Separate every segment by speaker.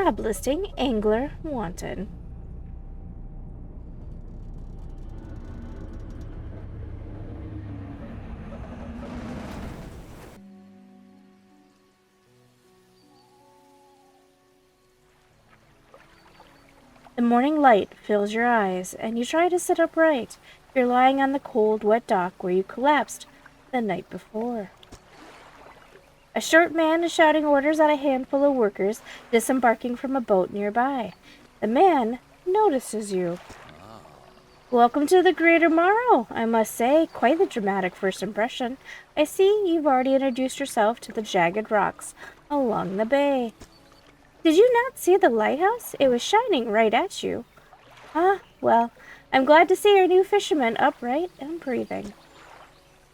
Speaker 1: Job listing, angler, wanted. The morning light fills your eyes, and you try to sit upright. You're lying on the cold, wet dock where you collapsed the night before. A short man is shouting orders at a handful of workers disembarking from a boat nearby. The man notices you. Welcome to the Greater Morrow, I must say. Quite the dramatic first impression. I see you've already introduced yourself to the jagged rocks along the bay. Did you not see the lighthouse? It was shining right at you. Ah, well, I'm glad to see our new fisherman upright and breathing.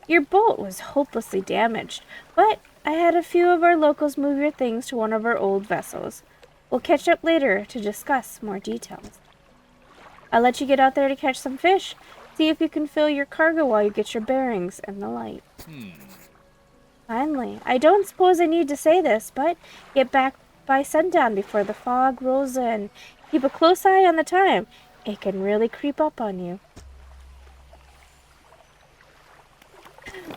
Speaker 1: Your boat was hopelessly damaged, but I had a few of our locals move your things to one of our old vessels. We'll catch up later to discuss more details. I'll let you get out there to catch some fish. See if you can fill your cargo while you get your bearings and the light. Finally, I don't suppose I need to say this, but get back by sundown before the fog rolls in. Keep a close eye on the time. It can really creep up on you.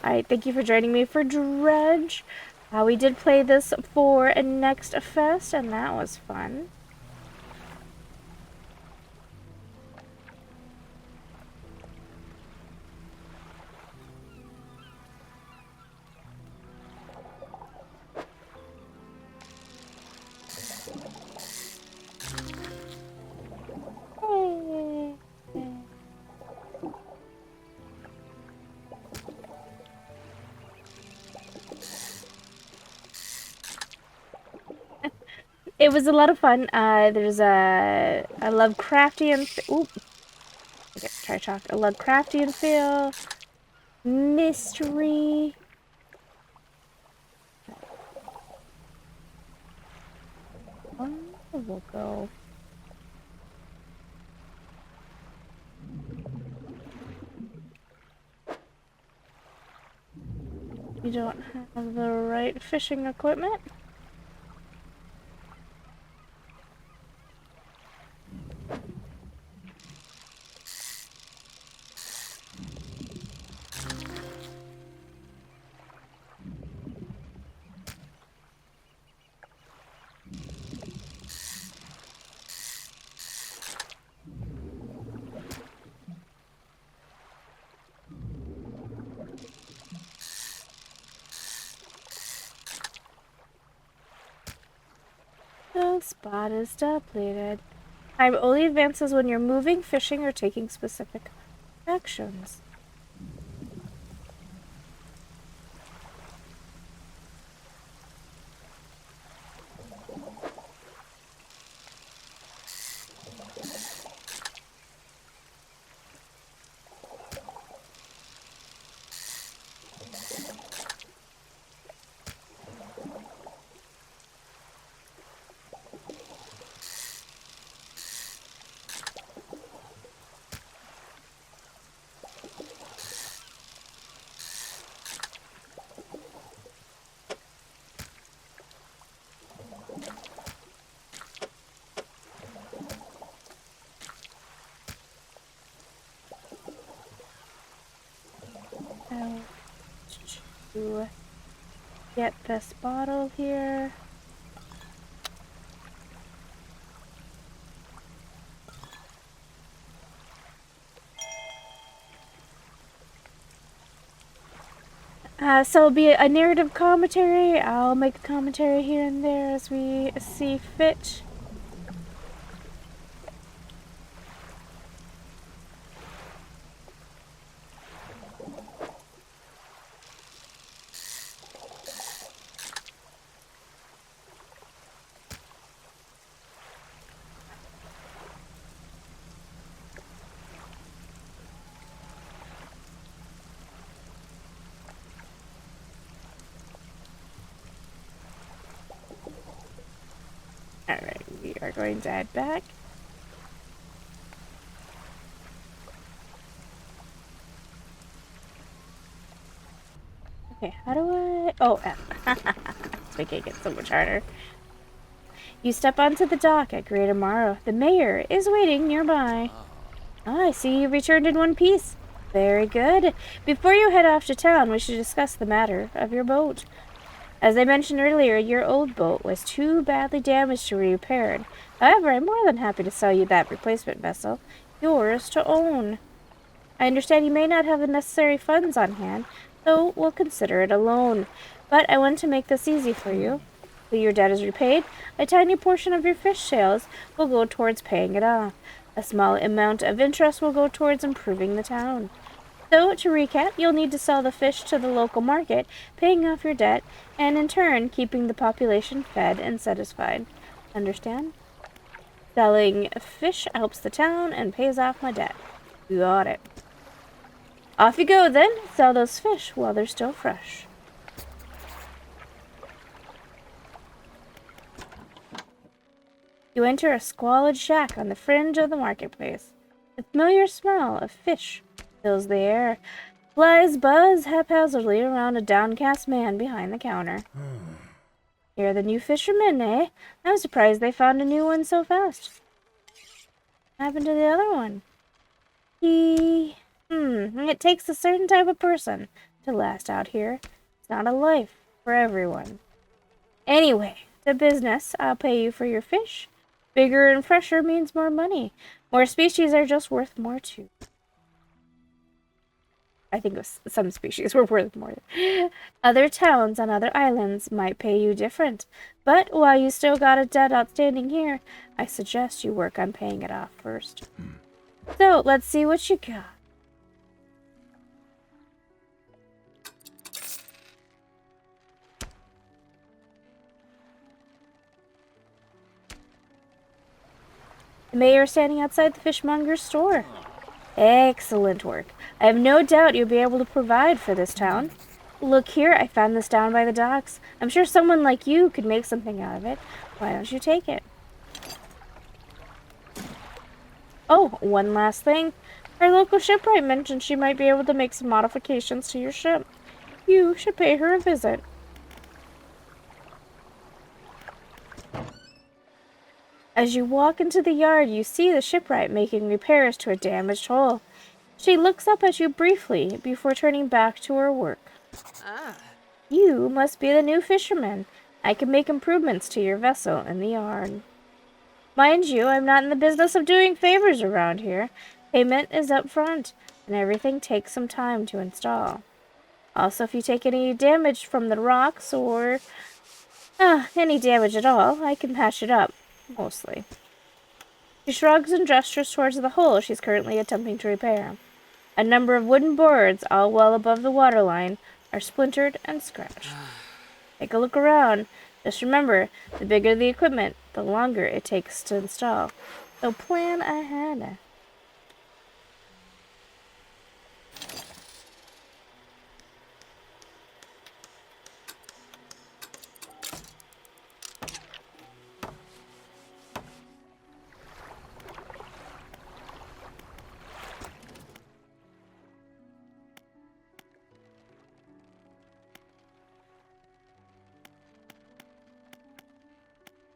Speaker 1: Alright, thank you for joining me for Dredge. We did play this for a Next Fest, and that was fun. It was a lot of fun. There's a Lovecraftian. Ooh. Okay, try to talk. A Lovecraftian feel, mystery. We'll go. You don't have the right fishing equipment? The spot is depleted. Time only advances when you're moving, fishing, or taking specific actions. To get this bottle here. So it'll be a narrative commentary. I'll make a commentary here and there as we see fit. Alright, we are going to head back. Okay, how do I... Oh, F. It's making it so much harder. You step onto the dock at Greater Morrow. The mayor is waiting nearby. Ah, I see you returned in one piece. Very good. Before you head off to town, we should discuss the matter of your boat. As I mentioned earlier, your old boat was too badly damaged to be repaired. However, I'm more than happy to sell you that replacement vessel, yours to own. I understand you may not have the necessary funds on hand, so we'll consider it a loan. But I want to make this easy for you. Till your debt is repaid, a tiny portion of your fish sales will go towards paying it off. A small amount of interest will go towards improving the town. So, to recap, you'll need to sell the fish to the local market, paying off your debt, and in turn, keeping the population fed and satisfied. Understand? Selling fish helps the town and pays off my debt. Got it. Off you go, then. Sell those fish while they're still fresh. You enter a squalid shack on the fringe of the marketplace. The familiar smell of fish fills the air. Flies buzz haphazardly around a downcast man behind the counter. You're the new fisherman, eh? I'm surprised they found a new one so fast. What happened to the other one? It takes a certain type of person to last out here. It's not a life for everyone. Anyway, to business. I'll pay you for your fish. Bigger and fresher means more money. More species are just worth more too. I think some species were worth more. Other towns on other islands might pay you different. But while you still got a debt outstanding here, I suggest you work on paying it off first. So, let's see what you got. The mayor standing outside the fishmonger's store. Excellent work. I have no doubt you'll be able to provide for this town. Look here, I found this down by the docks. I'm sure someone like you could make something out of it. Why don't you take it? Oh, one last thing. Our local shipwright mentioned she might be able to make some modifications to your ship. You should pay her a visit. As you walk into the yard, you see the shipwright making repairs to a damaged hull. She looks up at you briefly before turning back to her work. You must be the new fisherman. I can make improvements to your vessel in the yard. Mind you, I'm not in the business of doing favors around here. Payment is up front, and everything takes some time to install. Also, if you take any damage from the rocks or any damage at all, I can patch it up. Mostly. She shrugs and gestures towards the hole she's currently attempting to repair. A number of wooden boards, all well above the waterline, are splintered and scratched. Take a look around. Just remember, the bigger the equipment, the longer it takes to install. So plan ahead.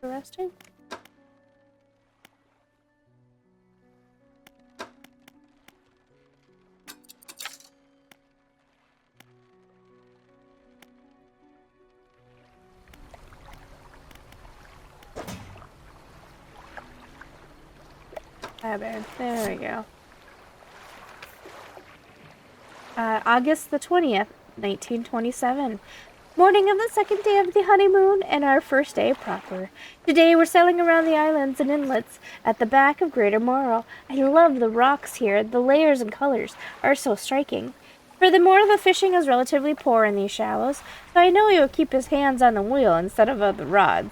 Speaker 1: Interesting. There we go. August the 20th, 1927. Morning of the second day of the honeymoon and our first day proper. Today we're sailing around the islands and inlets at the back of Greater Morrow. I love the rocks here. The layers and colors are so striking. Furthermore, the fishing is relatively poor in these shallows, so I know he will keep his hands on the wheel instead of the rods.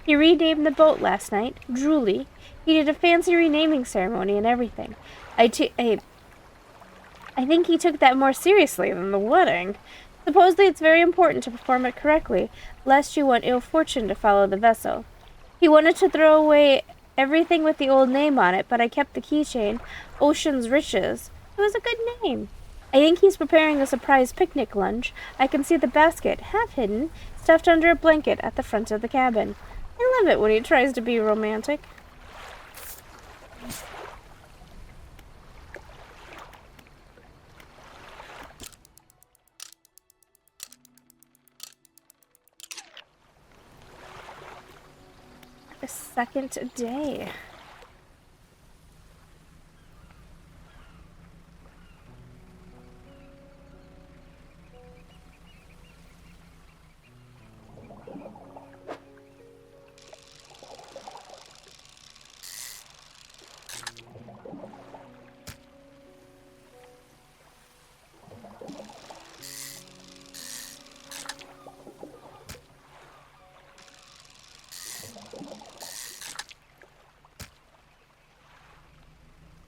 Speaker 1: He renamed the boat last night, Drooly. He did a fancy renaming ceremony and everything. I think he took that more seriously than the wedding. Supposedly it's very important to perform it correctly, lest you want ill fortune to follow the vessel. He wanted to throw away everything with the old name on it, but I kept the keychain, Ocean's Riches. It was a good name. I think he's preparing a surprise picnic lunch. I can see the basket, half hidden, stuffed under a blanket at the front of the cabin. I love it when he tries to be romantic. A second a day.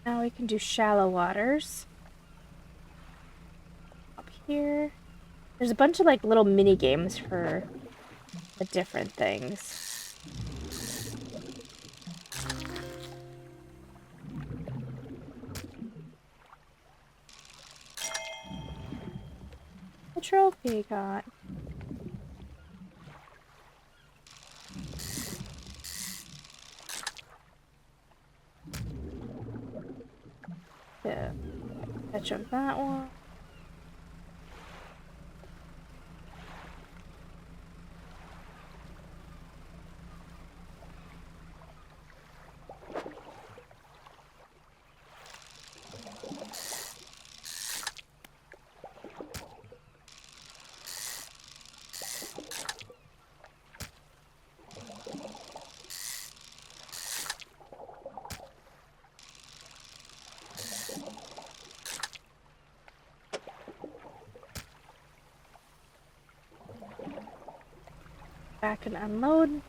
Speaker 1: Now we can do shallow waters. Up here. There's a bunch of like little mini games for the different things. The trophy got. Yeah. Touch on that one. Back and unload.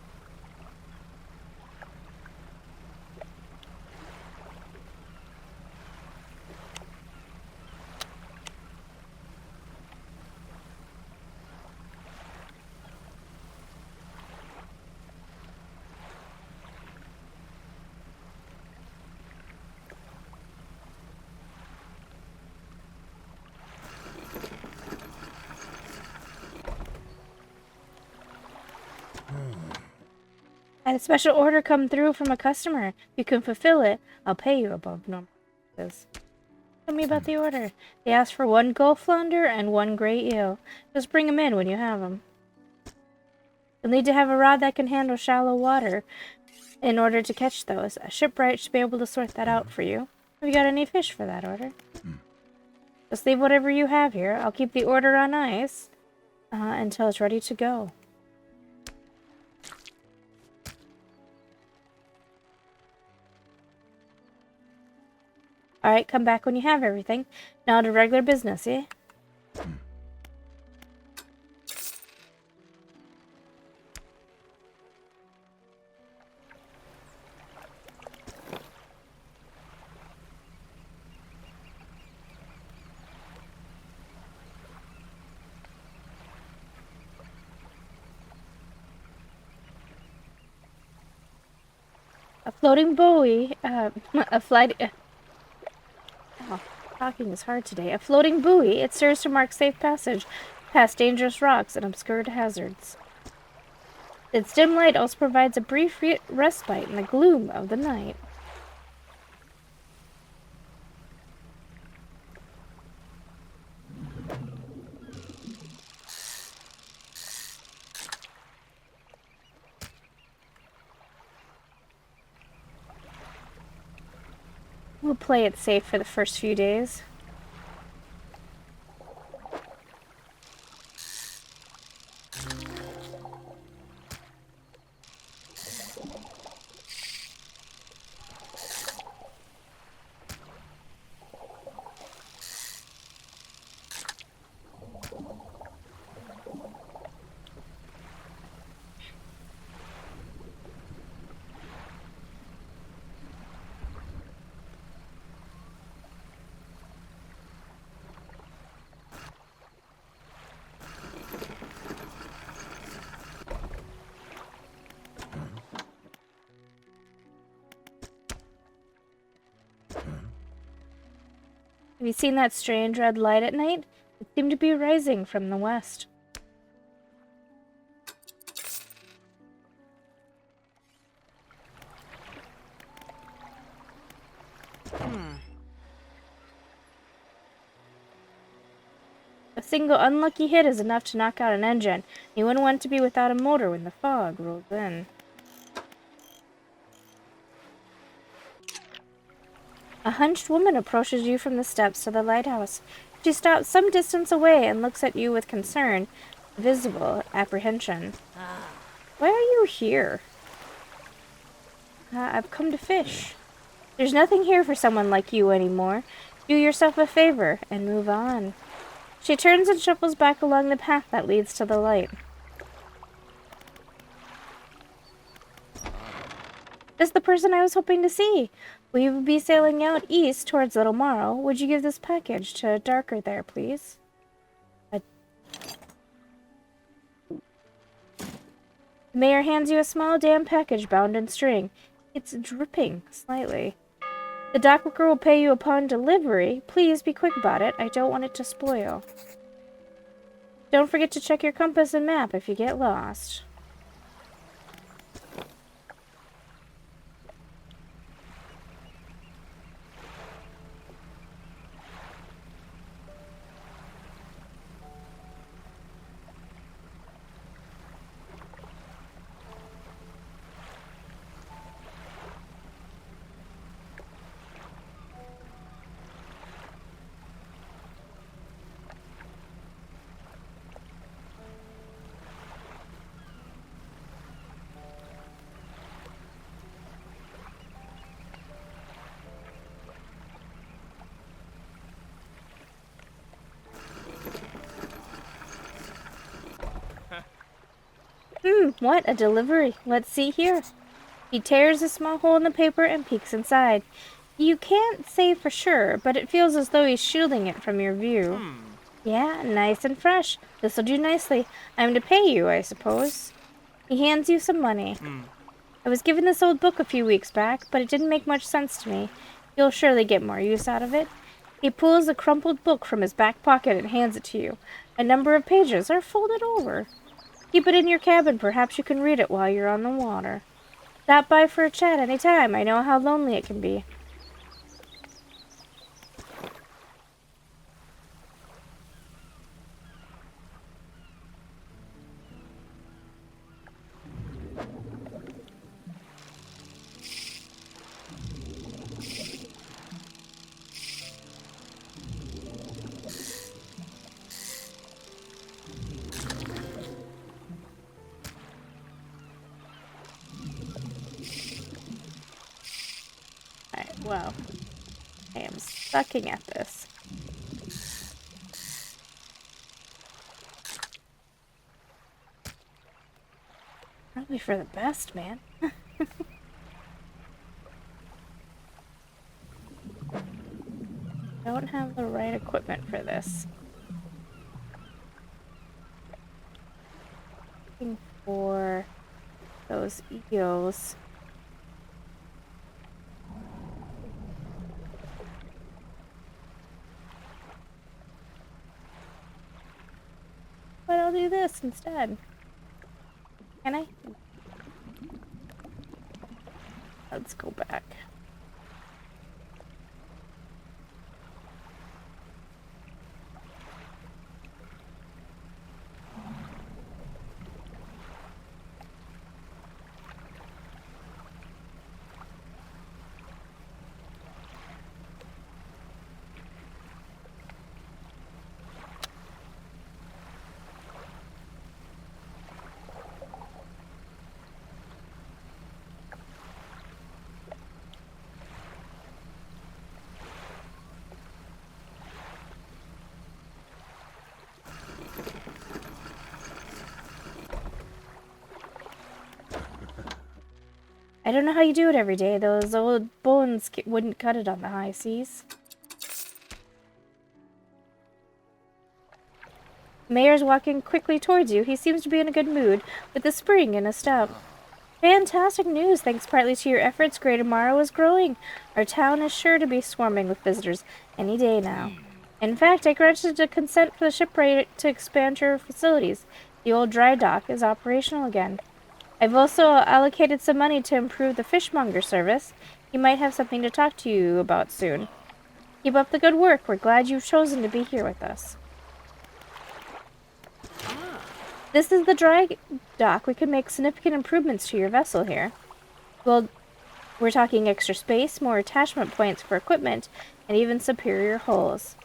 Speaker 1: I had a special order come through from a customer. If you can fulfill it, I'll pay you above normal prices. Tell me about the order. They asked for 1 gulf flounder and 1 gray eel. Just bring them in when you have them. You'll need to have a rod that can handle shallow water in order to catch those. A shipwright should be able to sort that out for you. Have you got any fish for that order? Just leave whatever you have here. I'll keep the order on ice until it's ready to go. Alright, come back when you have everything. Now to regular business, eh? A floating buoy, a flight... Oh, talking is hard today. A floating buoy. It serves to mark safe passage past dangerous rocks and obscured hazards. Its dim light also provides a brief respite in the gloom of the night. We'll play it safe for the first few days. Have you seen that strange red light at night? It seemed to be rising from the west. A single unlucky hit is enough to knock out an engine. You wouldn't want to be without a motor when the fog rolls in. A hunched woman approaches you from the steps to the lighthouse. She stops some distance away and looks at you with concern, visible apprehension. Why are you here? I've come to fish. There's nothing here for someone like you anymore. Do yourself a favor and move on. She turns and shuffles back along the path that leads to the light. This is the person I was hoping to see. We will be sailing out east towards Little Morrow. Would you give this package to Darker there, please? The mayor hands you a small damp package bound in string. It's dripping slightly. The dockworker will pay you upon delivery. Please be quick about it. I don't want it to spoil. Don't forget to check your compass and map if you get lost. What a delivery. Let's see here. He tears a small hole in the paper and peeks inside. You can't say for sure, but it feels as though he's shielding it from your view. Yeah, nice and fresh. This'll do nicely. I'm to pay you, I suppose. He hands you some money. I was given this old book a few weeks back, but it didn't make much sense to me. You'll surely get more use out of it. He pulls a crumpled book from his back pocket and hands it to you. A number of pages are folded over. Keep it in your cabin. Perhaps you can read it while you're on the water. Stop by for a chat any time. I know how lonely it can be. Well, I am sucking at this. Probably for the best, man. Don't have the right equipment for this. Looking for those eels. But I'll do this instead. Can I? Let's go back. I don't know how you do it every day. Those old bones wouldn't cut it on the high seas. Mayor's walking quickly towards you. He seems to be in a good mood, with a spring in his step. Fantastic news. Thanks partly to your efforts, Greater Morrow is growing. Our town is sure to be swarming with visitors any day now. In fact, I granted a consent for the shipwright to expand your facilities. The old dry dock is operational again. I've also allocated some money to improve the fishmonger service. He might have something to talk to you about soon. Keep up the good work. We're glad you've chosen to be here with us. this is the dry dock, we could make significant improvements to your vessel here. Well, we're talking extra space, more attachment points for equipment, and even superior hulls.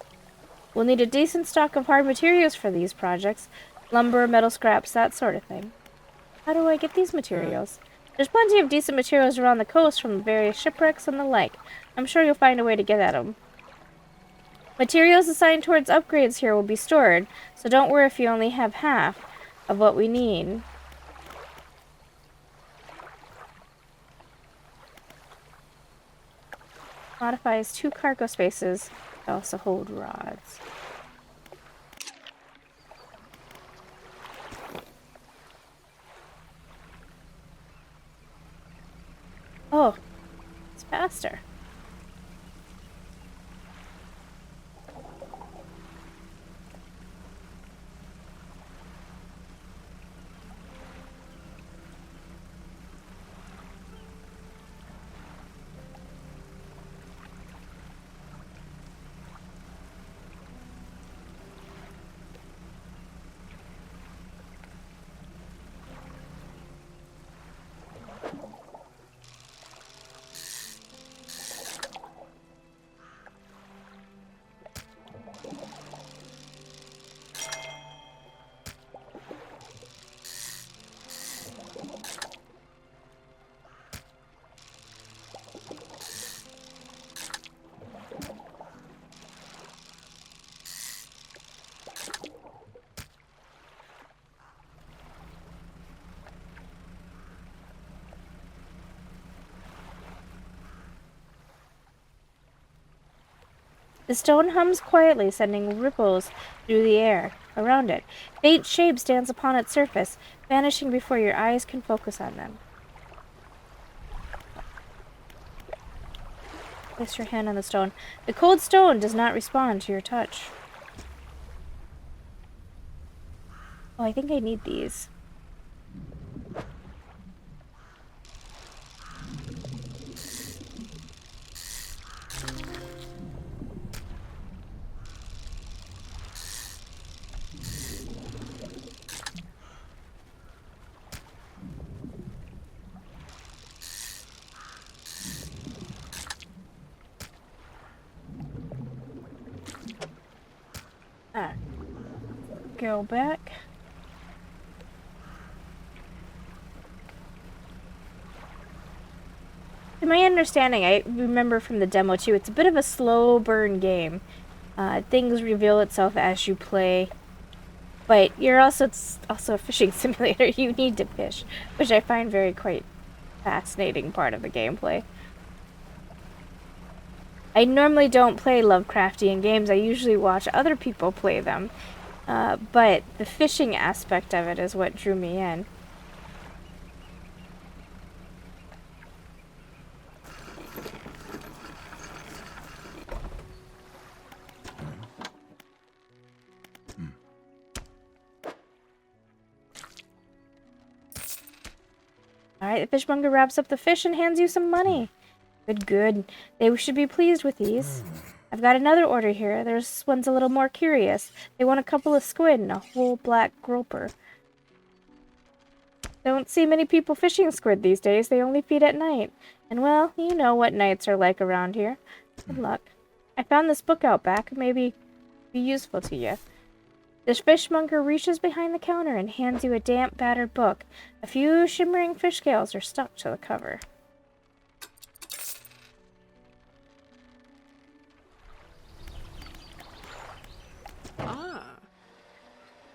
Speaker 1: We'll need a decent stock of hard materials for these projects. Lumber, metal scraps, that sort of thing. How do I get these materials? There's plenty of decent materials around the coast from various shipwrecks and the like. I'm sure you'll find a way to get at them. Materials assigned towards upgrades here will be stored, so don't worry if you only have half of what we need. Modifies 2 cargo spaces to also hold rods. Oh, it's faster. The stone hums quietly, sending ripples through the air around it. Faint shapes dance upon its surface, vanishing before your eyes can focus on them. Place your hand on the stone. The cold stone does not respond to your touch. Oh, I think I need these. Go back. In my understanding, I remember from the demo too, it's a bit of a slow burn game. Things reveal itself as you play. But it's also a fishing simulator. You need to fish, which I find very quite fascinating part of the gameplay. I normally don't play Lovecraftian games. I usually watch other people play them. But the fishing aspect of it is what drew me in. Alright, the fishmonger wraps up the fish and hands you some money. Good, good. They should be pleased with these. I've got another order here. This one's a little more curious. They want a couple of squid and a whole black groper. Don't see many people fishing squid these days. They only feed at night. And well, you know what nights are like around here. Good luck. I found this book out back. Maybe be useful to you. The fishmonger reaches behind the counter and hands you a damp, battered book. A few shimmering fish scales are stuck to the cover.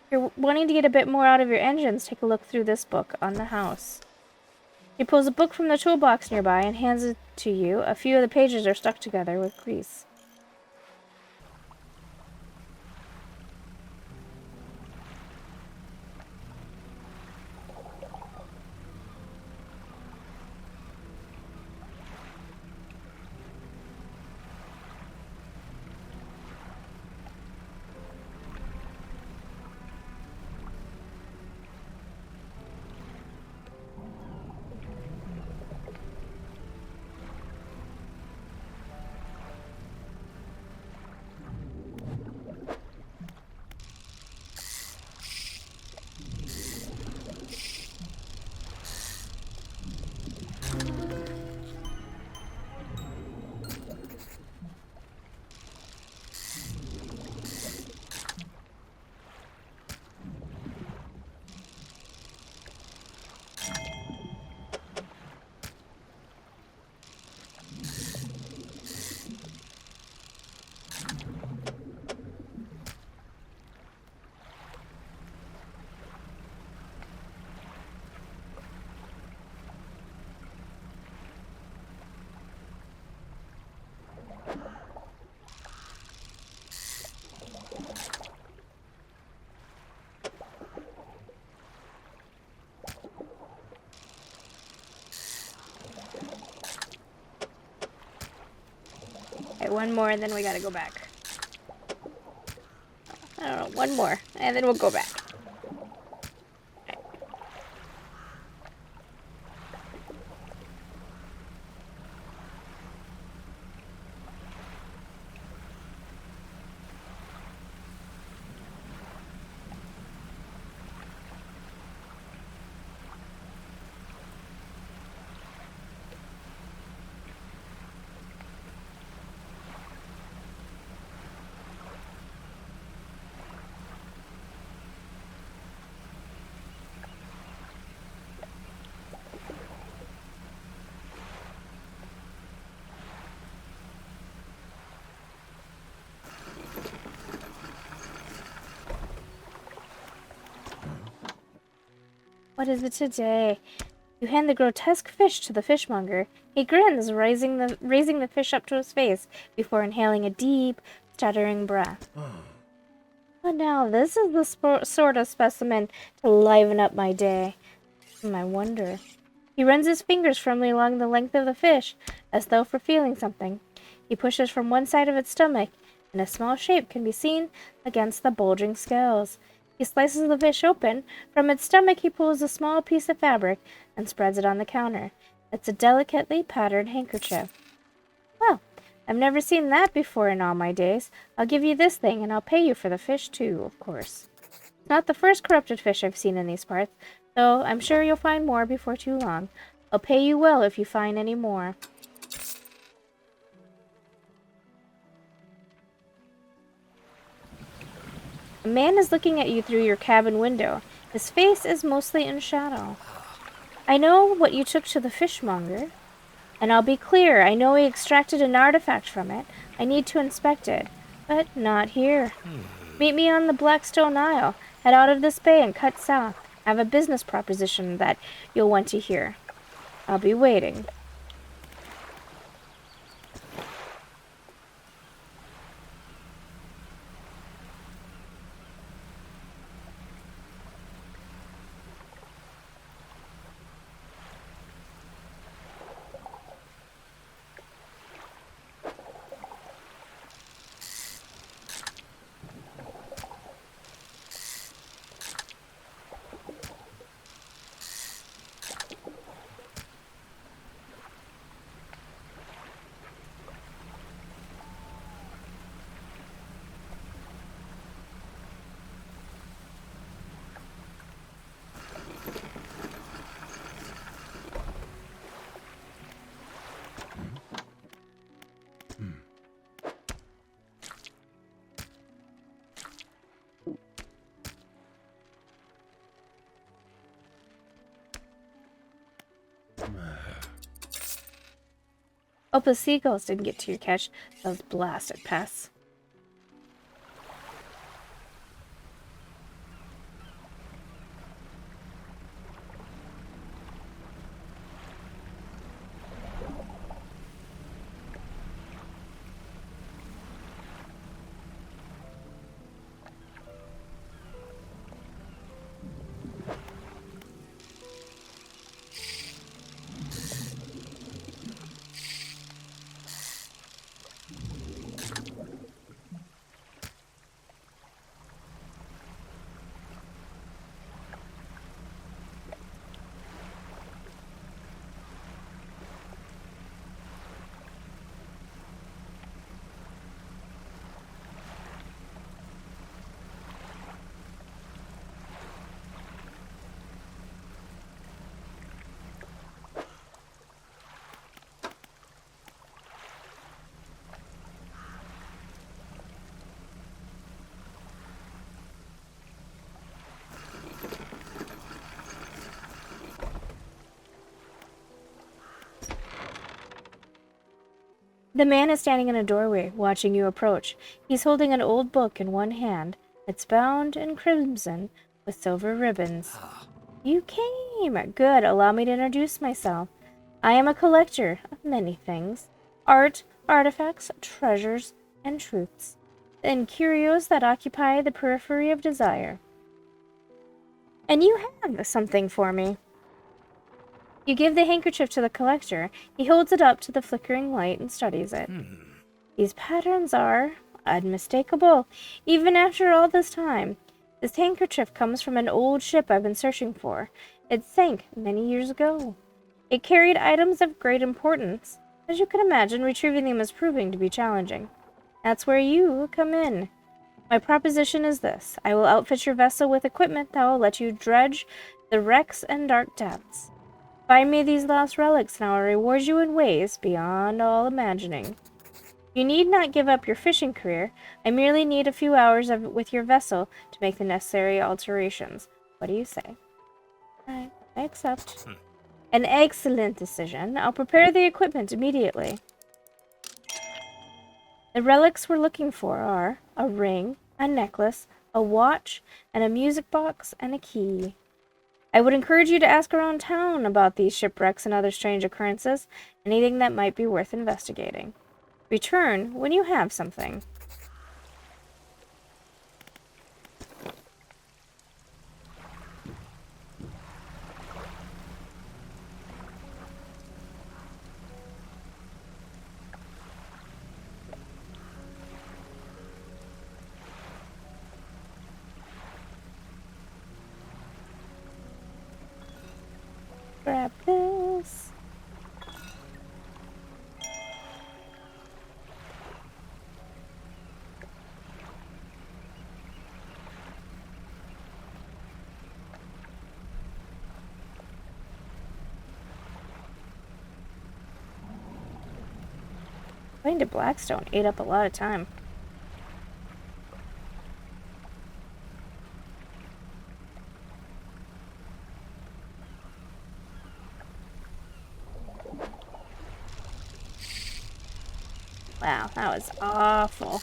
Speaker 1: If you're wanting to get a bit more out of your engines, take a look through this book on the house. He pulls a book from the toolbox nearby and hands it to you. A few of the pages are stuck together with grease. one more and then we gotta go back. I don't know, one more and then we'll go back. What is it today? You hand the grotesque fish to the fishmonger. He grins, raising the fish up to his face before inhaling a deep, stuttering breath. But now, this is the sort of specimen to liven up my day. I wonder. He runs his fingers firmly along the length of the fish, as though for feeling something. He pushes from one side of its stomach, and a small shape can be seen against the bulging scales. He slices the fish open. From its stomach he pulls a small piece of fabric and spreads it on the counter. It's a delicately patterned handkerchief. Well, I've never seen that before in all my days. I'll give you this thing, and I'll pay you for the fish too, of course. It's not the first corrupted fish I've seen in these parts, though I'm sure you'll find more before too long. I'll pay you well if you find any more. A man is looking at you through your cabin window. His face is mostly in shadow. I know what you took to the fishmonger, and I'll be clear, I know he extracted an artifact from it. I need to inspect it, but not here. Meet me on the Blackstone Isle. Head out of this bay and cut south. I have a business proposition that you'll want to hear. I'll be waiting. Hope the seagulls didn't get to your catch. Those blasted pests. The man is standing in a doorway, watching you approach. He's holding an old book in one hand. It's bound in crimson with silver ribbons. You came! Good, allow me to introduce myself. I am a collector of many things. Art, artifacts, treasures, and truths. And curios that occupy the periphery of desire. And you have something for me. You give the handkerchief to the collector. He holds it up to the flickering light and studies it. These patterns are unmistakable, even after all this time. This handkerchief comes from an old ship I've been searching for. It sank many years ago. It carried items of great importance. As you can imagine, retrieving them is proving to be challenging. That's where you come in. My proposition is this. I will outfit your vessel with equipment that will let you dredge the wrecks and dark depths. Find me these lost relics, and I will reward you in ways beyond all imagining. You need not give up your fishing career. I merely need a few hours with your vessel to make the necessary alterations. What do you say? Alright, I accept. An excellent decision. I'll prepare the equipment immediately. The relics we're looking for are a ring, a necklace, a watch, and a music box, and a key. I would encourage you to ask around town about these shipwrecks and other strange occurrences, anything that might be worth investigating. Return when you have something. Grab this. Going to Blackstone ate up a lot of time. Wow, that was awful.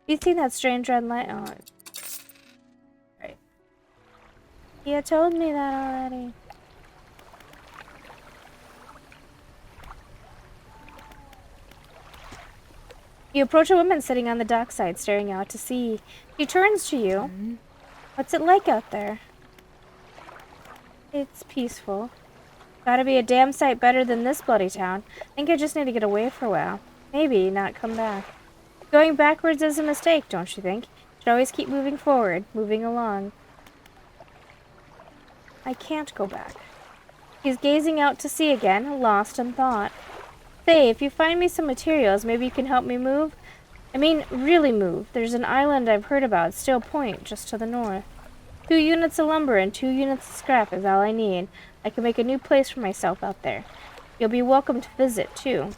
Speaker 1: You seen that strange red light? Oh, right. You told me that already. You approach a woman sitting on the dockside, staring out to sea. She turns to you. What's it like out there? It's peaceful. Gotta be a damn sight better than this bloody town. Think I just need to get away for a while. Maybe not come back. Going backwards is a mistake, don't you think? Should always keep moving forward, moving along. I can't go back. He's gazing out to sea again, lost in thought. Say, if you find me some materials, maybe you can help me move? I mean, really move. There's an island I've heard about, Still Point, just to the north. 2 units of lumber and 2 units of scrap is all I need. I can make a new place for myself out there. You'll be welcome to visit, too.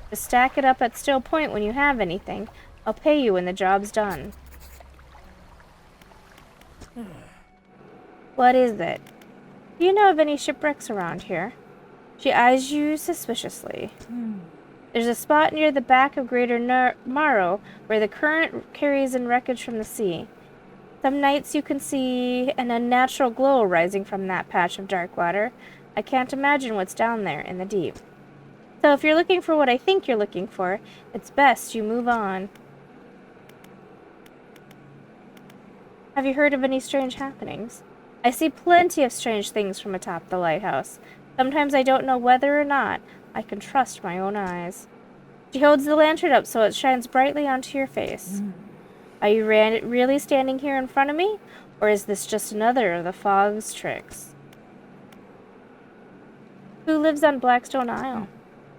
Speaker 1: Just stack it up at Still Point when you have anything. I'll pay you when the job's done. What is it? Do you know of any shipwrecks around here? She eyes you suspiciously. There's a spot near the back of Greater Morrow where the current carries in wreckage from the sea. Some nights you can see an unnatural glow rising from that patch of dark water. I can't imagine what's down there in the deep. So if you're looking for what I think you're looking for, it's best you move on. Have you heard of any strange happenings? I see plenty of strange things from atop the lighthouse. Sometimes I don't know whether or not I can trust my own eyes. She holds the lantern up so it shines brightly onto your face. Are you really standing here in front of me? Or is this just another of the fog's tricks? Who lives on Blackstone Isle?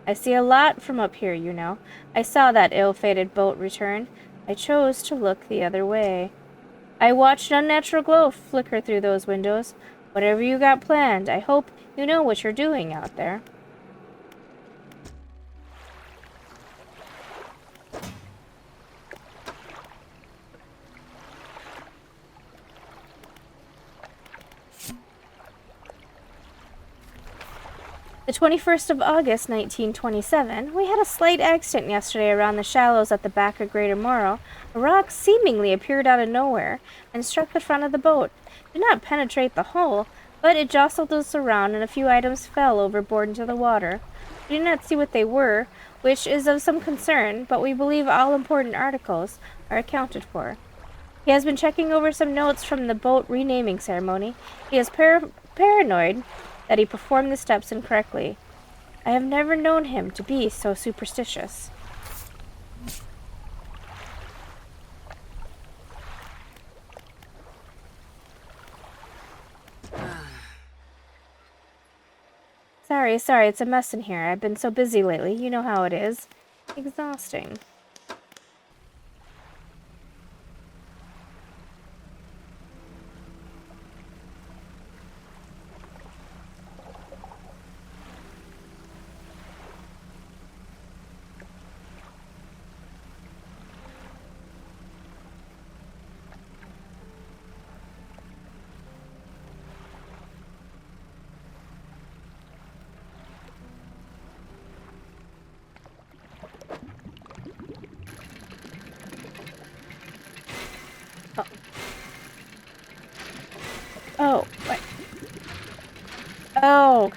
Speaker 1: I see a lot from up here, you know. I saw that ill-fated boat return. I chose to look the other way. I watched an unnatural glow flicker through those windows. Whatever you got planned, I hope you know what you're doing out there. The 21st of August, 1927, we had a slight accident yesterday around the shallows at the back of Greater Morrow. A rock seemingly appeared out of nowhere and struck the front of the boat. Did not penetrate the hull, But it jostled us around, and a few items fell overboard into the water. We did not see what they were, which is of some concern, but we believe all important articles are accounted for. He has been checking over some notes from the boat renaming ceremony. He is paranoid that he performed the steps incorrectly. I have never known him to be so superstitious. Sorry, it's a mess in here. I've been so busy lately. You know how it is. Exhausting. Oh, what? Oh.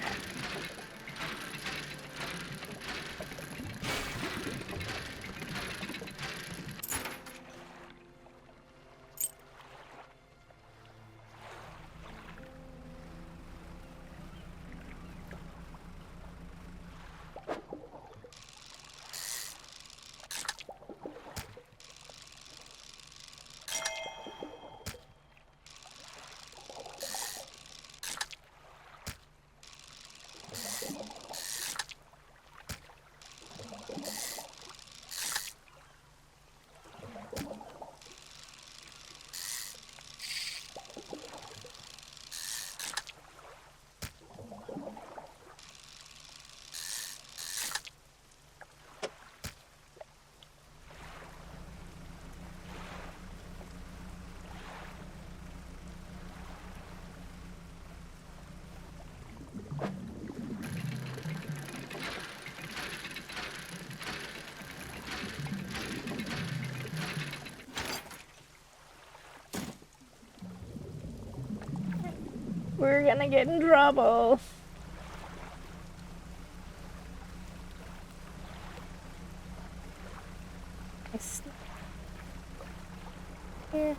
Speaker 1: We're gonna get in trouble. Here.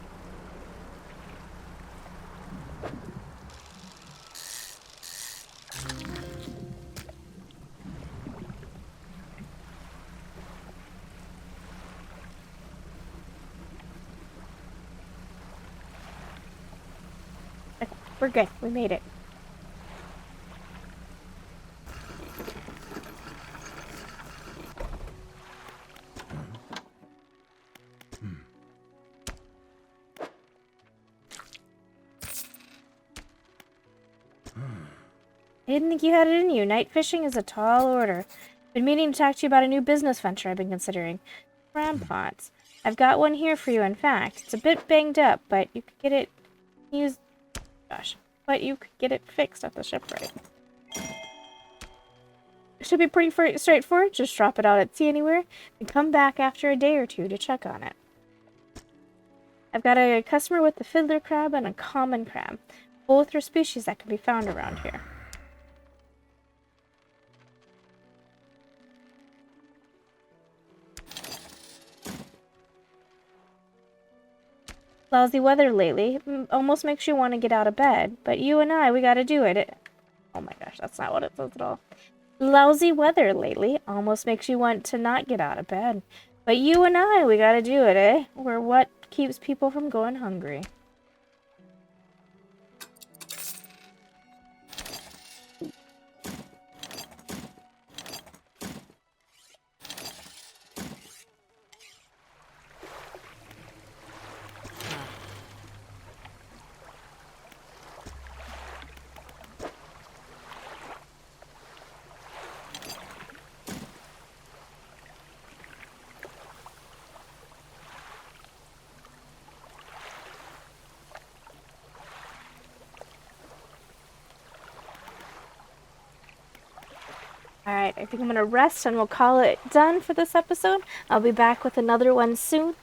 Speaker 1: We're good. We made it. I didn't think you had it in you. Night fishing is a tall order. Been meaning to talk to you about a new business venture I've been considering. Crab pots. I've got one here for you, in fact. It's a bit banged up, but you could get it used... Gosh. But you could get it fixed at the shipwright. It should be pretty straightforward. Just drop it out at sea anywhere and come back after a day or two to check on it. I've got a customer with the fiddler crab and a common crab. Both are species that can be found around here. Lousy weather lately. Almost makes you want to get out of bed. But you and I, we gotta do it. Oh my gosh, that's not what it says at all. Lousy weather lately. Almost makes you want to not get out of bed. But you and I, we gotta do it, eh? We're what keeps people from going hungry. Alright, I think I'm going to rest and we'll call it done for this episode. I'll be back with another one soon.